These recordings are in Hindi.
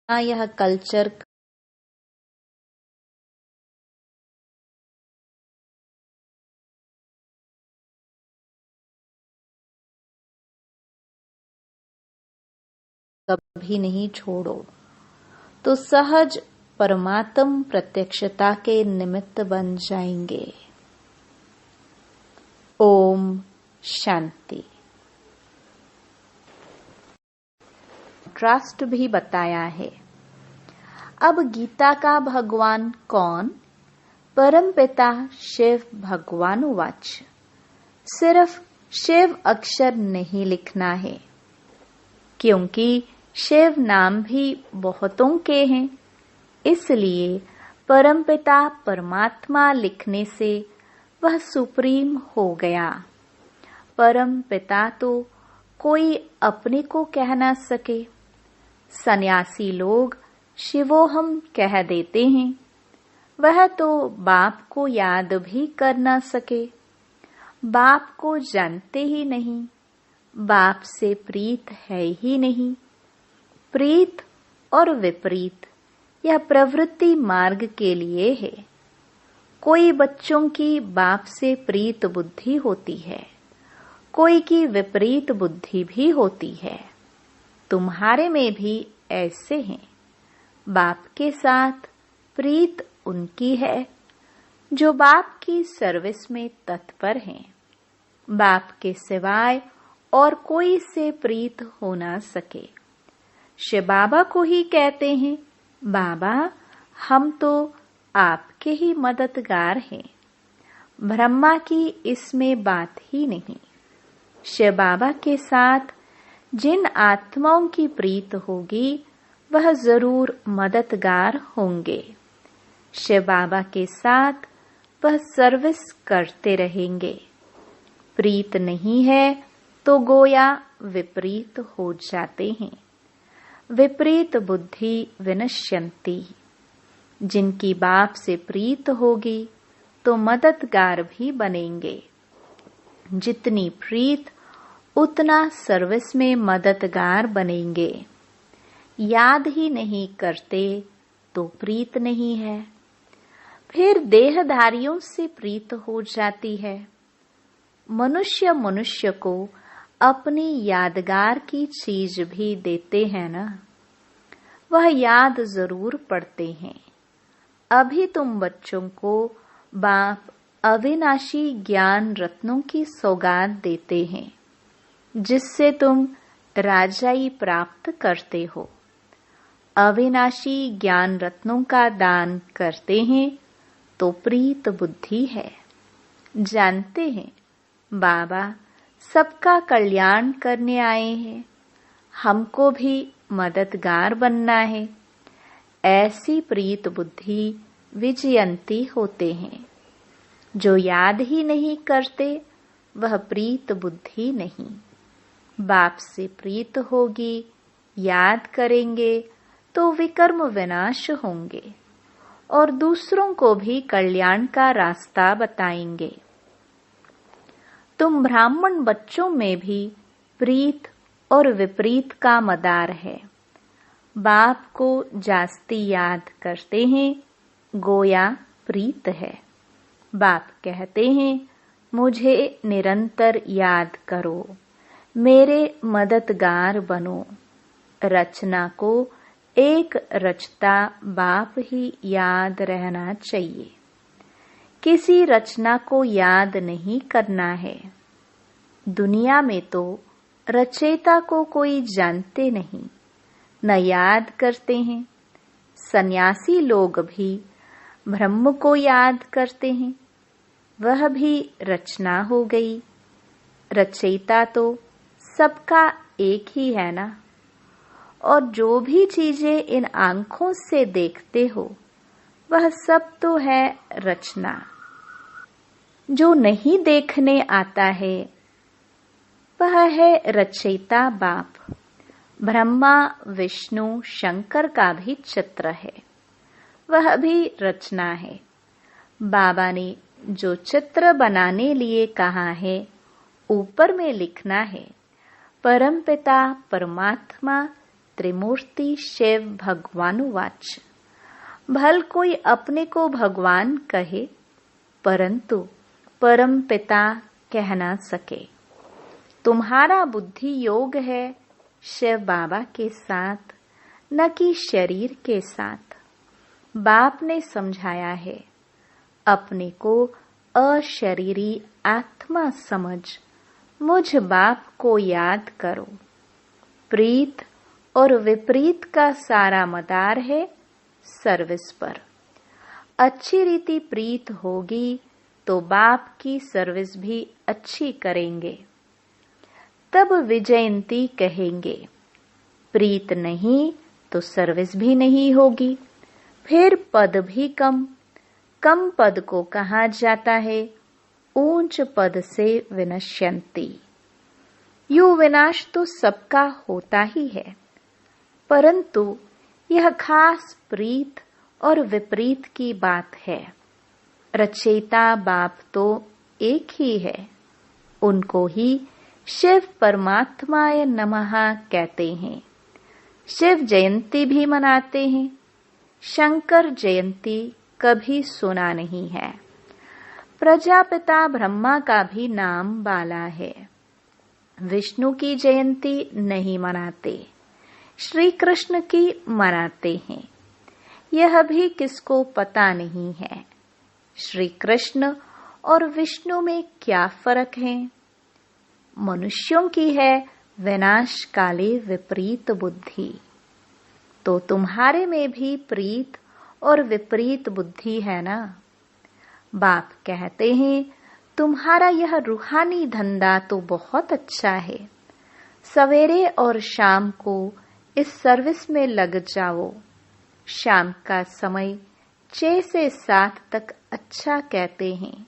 यह कल्चर कभी नहीं छोड़ो तो सहज परमात्म प्रत्यक्षता के निमित्त बन जाएंगे। ओम शांति। ट्रस्ट भी बताया है। अब गीता का भगवान कौन? परमपिता शिव भगवान उवाच। सिर्फ शिव अक्षर नहीं लिखना है, क्योंकि शिव नाम भी बहुतों के हैं। इसलिए परमपिता परमात्मा लिखने से वह सुप्रीम हो गया। परमपिता तो कोई अपने को कह ना सके। सन्यासी लोग शिवोहम कह देते हैं। वह तो बाप को याद भी कर ना सके, बाप को जानते ही नहीं, बाप से प्रीत है ही नहीं। प्रीत और विपरीत यह प्रवृत्ति मार्ग के लिए है। कोई बच्चों की बाप से प्रीत बुद्धि होती है, कोई की विपरीत बुद्धि भी होती है। तुम्हारे में भी ऐसे हैं। बाप के साथ प्रीत उनकी है जो बाप की सर्विस में तत्पर हैं। बाप के सिवाय और कोई से प्रीत हो ना सके। शिव बाबा को ही कहते हैं, बाबा हम तो आपके ही मददगार हैं। ब्रह्मा की इसमें बात ही नहीं। शिव बाबा के साथ जिन आत्माओं की प्रीत होगी वह जरूर मददगार होंगे। शिव बाबा के साथ वह सर्विस करते रहेंगे। प्रीत नहीं है तो गोया विपरीत हो जाते हैं। विपरीत बुद्धि विनश्यन्ति। जिनकी बाप से प्रीत होगी तो मददगार भी बनेंगे। जितनी प्रीत उतना सर्विस में मददगार बनेंगे। याद ही नहीं करते तो प्रीत नहीं है। फिर देहधारियों से प्रीत हो जाती है। मनुष्य मनुष्य को अपनी यादगार की चीज भी देते हैं ना, वह याद जरूर पड़ते हैं। अभी तुम बच्चों को बाप अविनाशी ज्ञान रत्नों की सौगात देते हैं, जिससे तुम राजाई प्राप्त करते हो। अविनाशी ज्ञान रत्नों का दान करते हैं तो प्रीत बुद्धि है। जानते हैं बाबा सबका कल्याण करने आए हैं, हमको भी मददगार बनना है। ऐसी प्रीत बुद्धि विजयंती होते हैं। जो याद ही नहीं करते वह प्रीत बुद्धि नहीं। बाप से प्रीत होगी, याद करेंगे तो विकर्म विनाश होंगे और दूसरों को भी कल्याण का रास्ता बताएंगे। तुम ब्राह्मण बच्चों में भी प्रीत और विपरीत का मदार है। बाप को जास्ती याद करते हैं, गोया प्रीत है। बाप कहते हैं, मुझे निरंतर याद करो, मेरे मददगार बनो। रचना को एक रचता बाप ही याद रहना चाहिए। किसी रचना को याद नहीं करना है। दुनिया में तो रचयिता को कोई जानते नहीं, न याद करते हैं। सन्यासी लोग भी ब्रह्म को याद करते हैं, वह भी रचना हो गई। रचयिता तो सबका एक ही है ना। और जो भी चीजें इन आंखों से देखते हो वह सब तो है रचना। जो नहीं देखने आता है वह है रचयिता बाप। ब्रह्मा विष्णु शंकर का भी चित्र है, वह भी रचना है। बाबा ने जो चित्र बनाने लिए कहा है ऊपर में लिखना है, परमपिता परमात्मा त्रिमूर्ति शिव भगवानुवाच। भल कोई अपने को भगवान कहे, परंतु परम पिता कह ना सके। तुम्हारा बुद्धि योग है शिव बाबा के साथ, न कि शरीर के साथ। बाप ने समझाया है, अपने को अशरीरी आत्मा समझ मुझ बाप को याद करो। प्रीत और विपरीत का सारा मदार है सर्विस पर। अच्छी रीति प्रीत होगी तो बाप की सर्विस भी अच्छी करेंगे। तब विजयंती कहेंगे, प्रीत नहीं तो सर्विस भी नहीं होगी। फिर पद भी कम पद को कहा जाता है ऊंच पद से विनश्यंती। यू विनाश तो सबका होता ही है, परंतु यह खास प्रीत और विपरीत की बात है। रचयिता बाप तो एक ही है, उनको ही शिव परमात्माय नमः कहते हैं। शिव जयंती भी मनाते हैं। शंकर जयंती कभी सुना नहीं है। प्रजापिता ब्रह्मा का भी नाम बाला है। विष्णु की जयंती नहीं मनाते, श्री कृष्ण की मनाते हैं। यह भी किसको पता नहीं है, श्री कृष्ण और विष्णु में क्या फर्क है। मनुष्यों की है विनाश काले विपरीत बुद्धि। तो तुम्हारे में भी प्रीत और विपरीत बुद्धि है ना। बाप कहते हैं, तुम्हारा यह रूहानी धंधा तो बहुत अच्छा है। सवेरे और शाम को इस सर्विस में लग जाओ। शाम का समय 6 से 7 तक अच्छा कहते हैं।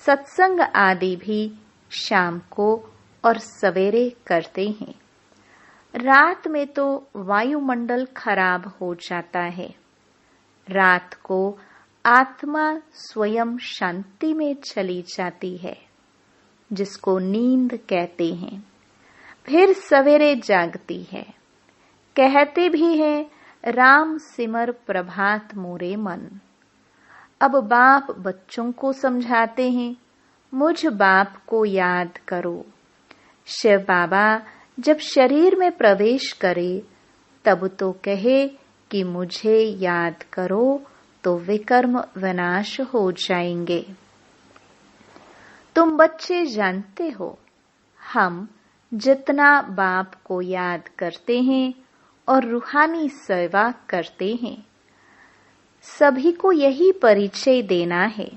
सत्संग आदि भी शाम को और सवेरे करते हैं। रात में तो वायुमंडल खराब हो जाता है। रात को आत्मा स्वयं शांति में चली जाती है, जिसको नींद कहते हैं। फिर सवेरे जागती है। कहते भी हैं, राम सिमर प्रभात मोरे मन। अब बाप बच्चों को समझाते हैं, मुझ बाप को याद करो। शिव बाबा जब शरीर में प्रवेश करे तब तो कहे कि मुझे याद करो, तो विकर्म विनाश हो जाएंगे। तुम बच्चे जानते हो, हम जितना बाप को याद करते हैं और रूहानी सेवा करते हैं, सभी को यही परिचय देना है।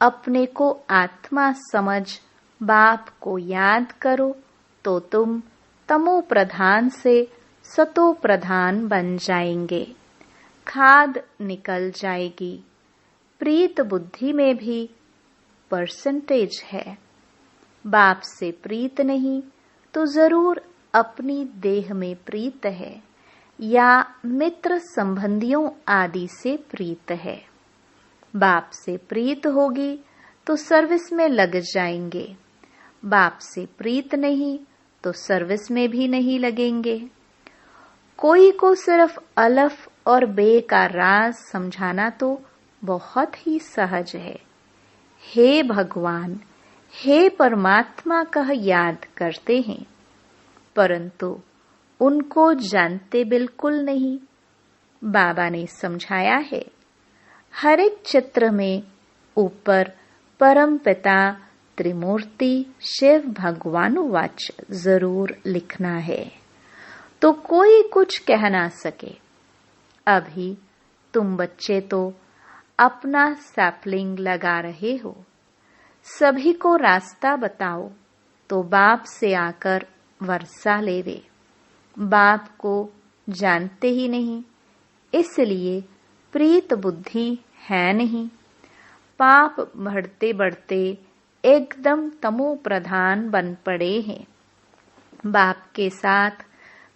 अपने को आत्मा समझ बाप को याद करो, तो तुम तमो प्रधान से सतो प्रधान बन जाएंगे। खाद निकल जाएगी। प्रीत बुद्धि में भी परसेंटेज है। बाप से प्रीत नहीं तो जरूर अपनी देह में प्रीत है या मित्र संबंधियों आदि से प्रीत है। बाप से प्रीत होगी तो सर्विस में लग जाएंगे। बाप से प्रीत नहीं तो सर्विस में भी नहीं लगेंगे। कोई को सिर्फ अलफ और बे का राज समझाना तो बहुत ही सहज है। हे भगवान, हे परमात्मा कह याद करते हैं, परंतु उनको जानते बिल्कुल नहीं। बाबा ने समझाया है, हर एक चित्र में ऊपर परम पिता त्रिमूर्ति शिव भगवानुवाच जरूर लिखना है, तो कोई कुछ कह ना सके। अभी तुम बच्चे तो अपना सैपलिंग लगा रहे हो। सभी को रास्ता बताओ तो बाप से आकर वर्षा लेवे। बाप को जानते ही नहीं, इसलिए प्रीत बुद्धि है नहीं। पाप बढ़ते बढ़ते एकदम तमो प्रधान बन पड़े हैं। बाप के साथ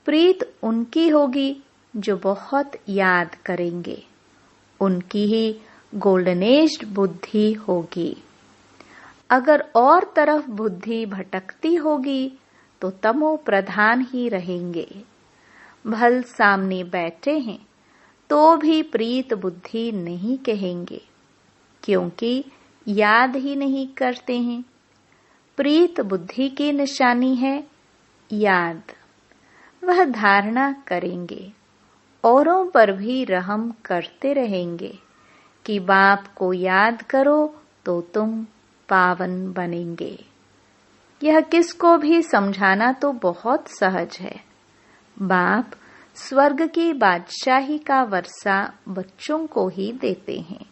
प्रीत उनकी होगी जो बहुत याद करेंगे। उनकी ही गोल्डनेज्ड बुद्धि होगी। अगर और तरफ बुद्धि भटकती होगी तो तमो प्रधान ही रहेंगे। भल सामने बैठे हैं तो भी प्रीत बुद्धि नहीं कहेंगे, क्योंकि याद ही नहीं करते हैं। प्रीत बुद्धि की निशानी है याद। वह धारणा करेंगे, औरों पर भी रहम करते रहेंगे कि बाप को याद करो तो तुम पावन बनेंगे। यह किसको भी समझाना तो बहुत सहज है। बाप स्वर्ग की बादशाही का वर्षा बच्चों को ही देते हैं।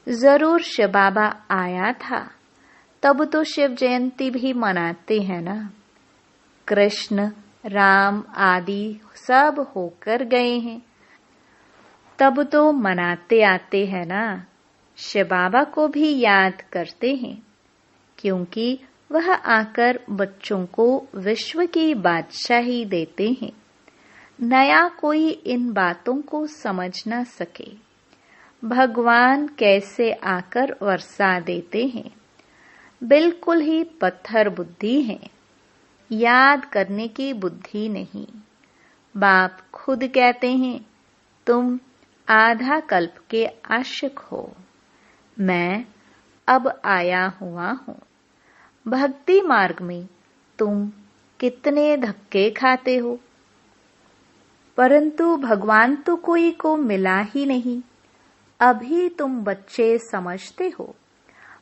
जरूर शिव बाबा आया था, तब तो शिव जयंती भी मनाते हैं ना। कृष्ण राम आदि सब होकर गए हैं, तब तो मनाते आते हैं ना। शिव बाबा को भी याद करते हैं, क्योंकि वह आकर बच्चों को विश्व की बादशाही देते हैं। नया कोई इन बातों को समझ ना सके। भगवान कैसे आकर वर्षा देते हैं, बिल्कुल ही पत्थर बुद्धि है, याद करने की बुद्धि नहीं। बाप खुद कहते हैं, तुम आधा कल्प के आशिक हो, मैं अब आया हुआ हूँ। भक्ति मार्ग में तुम कितने धक्के खाते हो, परंतु भगवान तो कोई को मिला ही नहीं। अभी तुम बच्चे समझते हो।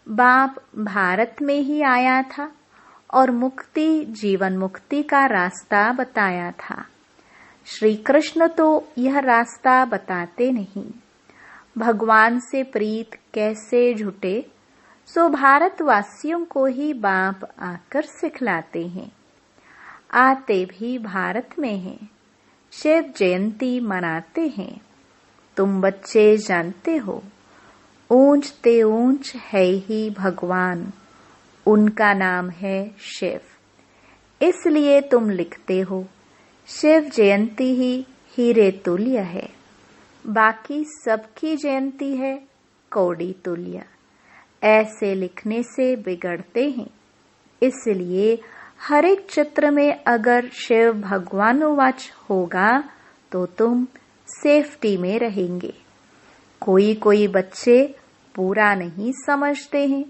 बाप भारत में ही आया था और मुक्ति जीवन मुक्ति का रास्ता बताया था। श्री कृष्ण तो यह रास्ता बताते नहीं। भगवान से प्रीत कैसे झूठे, सो भारतवासियों को ही बाप आकर सिखलाते हैं। आते भी भारत में हैं, शिव जयंती मनाते हैं। तुम बच्चे जानते हो, ऊंच ते ऊंच है ही भगवान, उनका नाम है शिव। इसलिए तुम लिखते हो शिव जयंती ही हीरे तुल्य है, बाकी सबकी जयंती है कौड़ी तुल्य। ऐसे लिखने से बिगड़ते हैं। इसलिए हर एक चित्र में अगर शिव भगवानुवाच होगा तो तुम सेफ्टी में रहेंगे। कोई बच्चे पूरा नहीं समझते हैं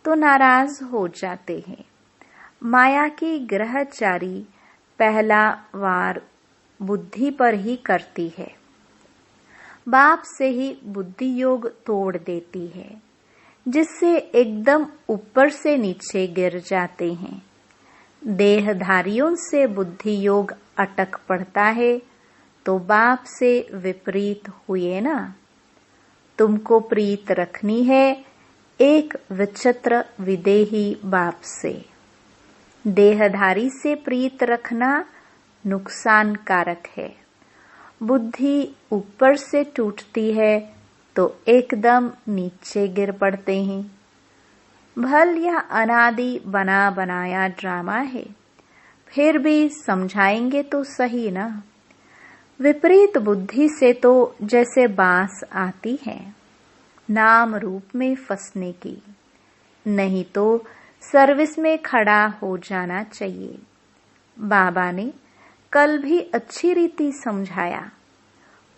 तो नाराज हो जाते हैं। माया की ग्रहचारी पहला वार बुद्धि पर ही करती है, बाप से ही बुद्धि योग तोड़ देती है, जिससे एकदम ऊपर से नीचे गिर जाते हैं। देहधारियों से बुद्धि योग अटक पड़ता है तो बाप से विपरीत हुए ना। तुमको प्रीत रखनी है एक विचित्र विदेही बाप से। देहधारी से प्रीत रखना नुकसान कारक है। बुद्धि ऊपर से टूटती है तो एकदम नीचे गिर पड़ते हैं। भल यह अनादि बना बनाया ड्रामा है, फिर भी समझाएंगे तो सही ना। विपरीत बुद्धि से तो जैसे बांस आती है नाम रूप में फंसने की, नहीं तो सर्विस में खड़ा हो जाना चाहिए। बाबा ने कल भी अच्छी रीति समझाया।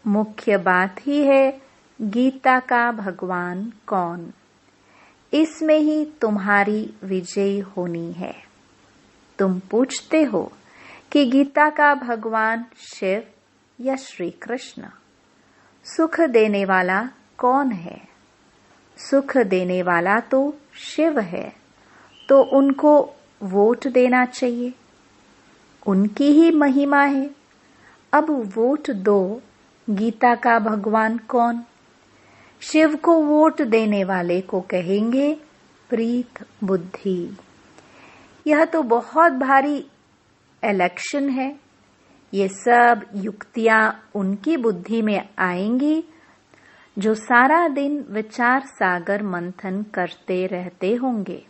मुख्य बात ही है गीता का भगवान कौन, इसमें ही तुम्हारी विजय होनी है। तुम पूछते हो कि गीता का भगवान शिव या श्री कृष्ण, सुख देने वाला कौन है? सुख देने वाला तो शिव है, तो उनको वोट देना चाहिए, उनकी ही महिमा है। अब वोट दो, गीता का भगवान कौन? शिव को वोट देने वाले को कहेंगे प्रीत बुद्धि। यह तो बहुत भारी इलेक्शन है। ये सब युक्तियां उनकी बुद्धि में आएंगी जो सारा दिन विचार सागर मंथन करते रहते होंगे।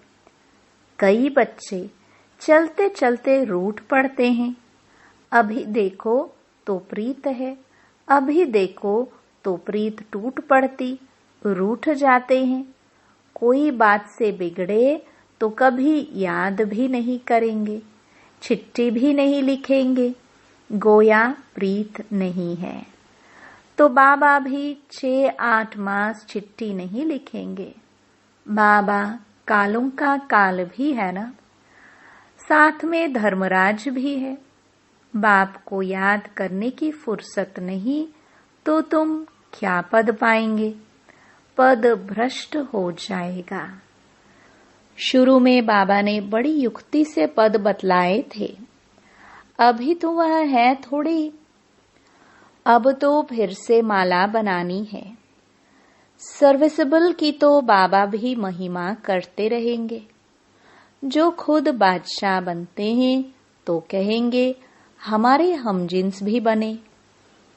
कई बच्चे चलते चलते रूठ पड़ते हैं। अभी देखो तो प्रीत है, अभी देखो तो प्रीत टूट पड़ती, रूठ जाते हैं। कोई बात से बिगड़े तो कभी याद भी नहीं करेंगे, चिट्ठी भी नहीं लिखेंगे, गोया प्रीत नहीं है, तो बाबा भी 6-8 मास चिट्ठी नहीं लिखेंगे। बाबा कालों का काल भी है ना, साथ में धर्मराज भी है। बाप को याद करने की फुर्सत नहीं तो तुम क्या पद पाएंगे? पद भ्रष्ट हो जाएगा। शुरू में बाबा ने बड़ी युक्ति से पद बतलाए थे, अभी तो वह है थोड़ी। अब तो फिर से माला बनानी है। सर्विसेबल की तो बाबा भी महिमा करते रहेंगे। जो खुद बादशाह बनते हैं तो कहेंगे हमारे हमजिन्स भी बने,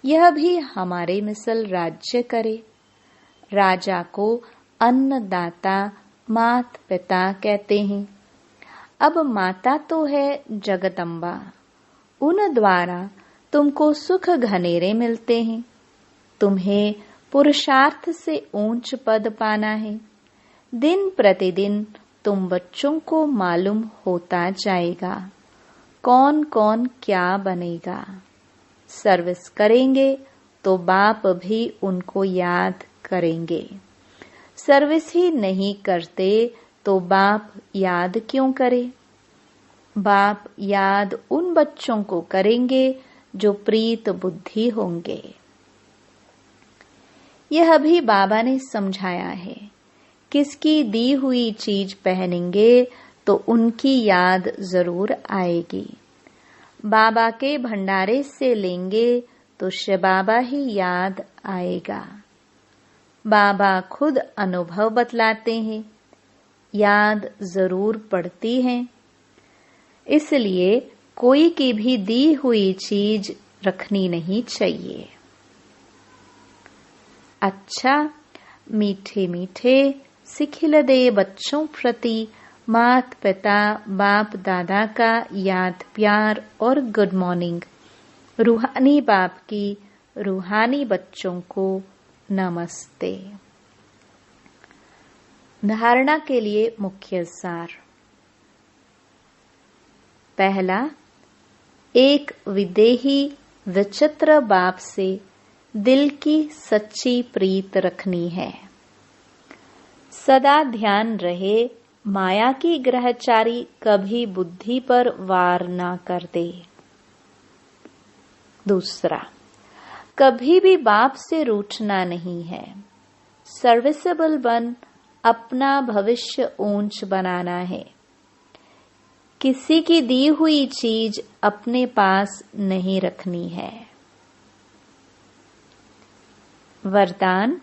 यह भी हमारे मिसल राज्य करे। राजा को अन्नदाता मात पिता कहते हैं। अब माता तो है जगदम्बा, उन द्वारा तुमको सुख घनेरे मिलते हैं। तुम्हें पुरुषार्थ से ऊंच पद पाना है। दिन प्रतिदिन तुम बच्चों को मालूम होता जाएगा कौन कौन क्या बनेगा। सर्विस करेंगे तो बाप भी उनको याद करेंगे। सर्विस ही नहीं करते तो बाप याद क्यों करे? बाप याद उन बच्चों को करेंगे जो प्रीत बुद्धि होंगे। यह भी बाबा ने समझाया है। किसकी दी हुई चीज पहनेंगे तो उनकी याद जरूर आएगी। बाबा के भंडारे से लेंगे तो शिव बाबा ही याद आएगा। बाबा खुद अनुभव बतलाते हैं, याद जरूर पड़ती है। इसलिए कोई की भी दी हुई चीज रखनी नहीं चाहिए। अच्छा, मीठे मीठे सिखिल दे बच्चों प्रति मात पिता बाप दादा का याद प्यार और गुड मॉर्निंग। रूहानी बाप की रूहानी बच्चों को नमस्ते। धारणा के लिए मुख्य सार। पहला, एक विदेही विचित्र बाप से दिल की सच्ची प्रीत रखनी है। सदा ध्यान रहे माया की ग्रहचारी कभी बुद्धि पर वार ना कर दे। दूसरा, कभी भी बाप से रूठना नहीं है। सर्विसेबल बन अपना भविष्य ऊंच बनाना है। किसी की दी हुई चीज अपने पास नहीं रखनी है। वरदान,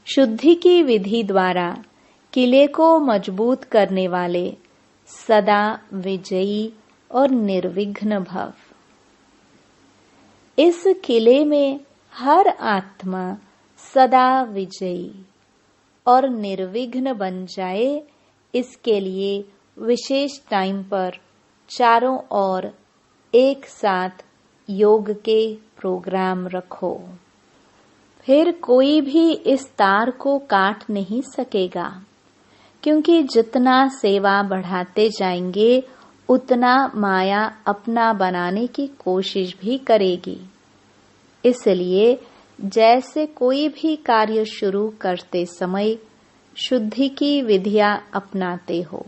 शुद्धि की विधि द्वारा किले को मजबूत करने वाले सदा विजयी और निर्विघ्न भव। इस किले में हर आत्मा सदा विजयी और निर्विघ्न बन जाए, इसके लिए विशेष टाइम पर चारों ओर एक साथ योग के प्रोग्राम रखो। फिर कोई भी इस तार को काट नहीं सकेगा, क्योंकि जितना सेवा बढ़ाते जाएंगे उतना माया अपना बनाने की कोशिश भी करेगी। इसलिए जैसे कोई भी कार्य शुरू करते समय शुद्धि की विधियां अपनाते हो,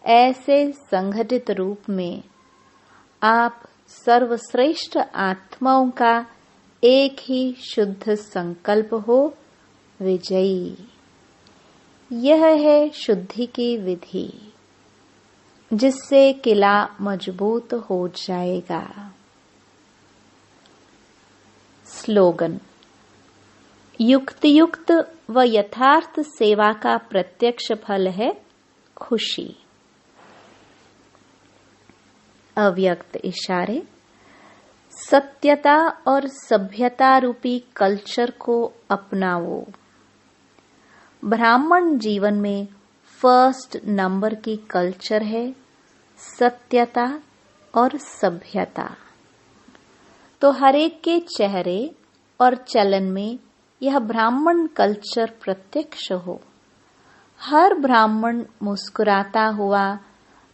ऐसे संगठित रूप में आप सर्वश्रेष्ठ आत्माओं का एक ही शुद्ध संकल्प हो, विजयी। यह है शुद्धि की विधि, जिससे किला मजबूत हो जाएगा। स्लोगन, युक्तियुक्त व यथार्थ सेवा का प्रत्यक्ष फल है खुशी। अव्यक्त इशारे, सत्यता और सभ्यता रूपी कल्चर को अपनाओ। ब्राह्मण जीवन में फर्स्ट नंबर की कल्चर है सत्यता और सभ्यता। तो हर एक के चेहरे और चलन में यह ब्राह्मण कल्चर प्रत्यक्ष हो। हर ब्राह्मण मुस्कुराता हुआ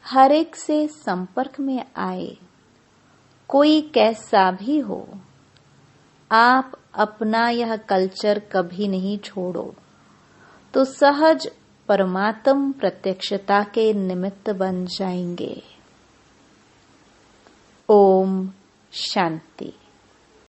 हर एक से संपर्क में आए। कोई कैसा भी हो, आप अपना यह कल्चर कभी नहीं छोड़ो तो सहज परमात्म प्रत्यक्षता के निमित्त बन जाएंगे। ओम शांति।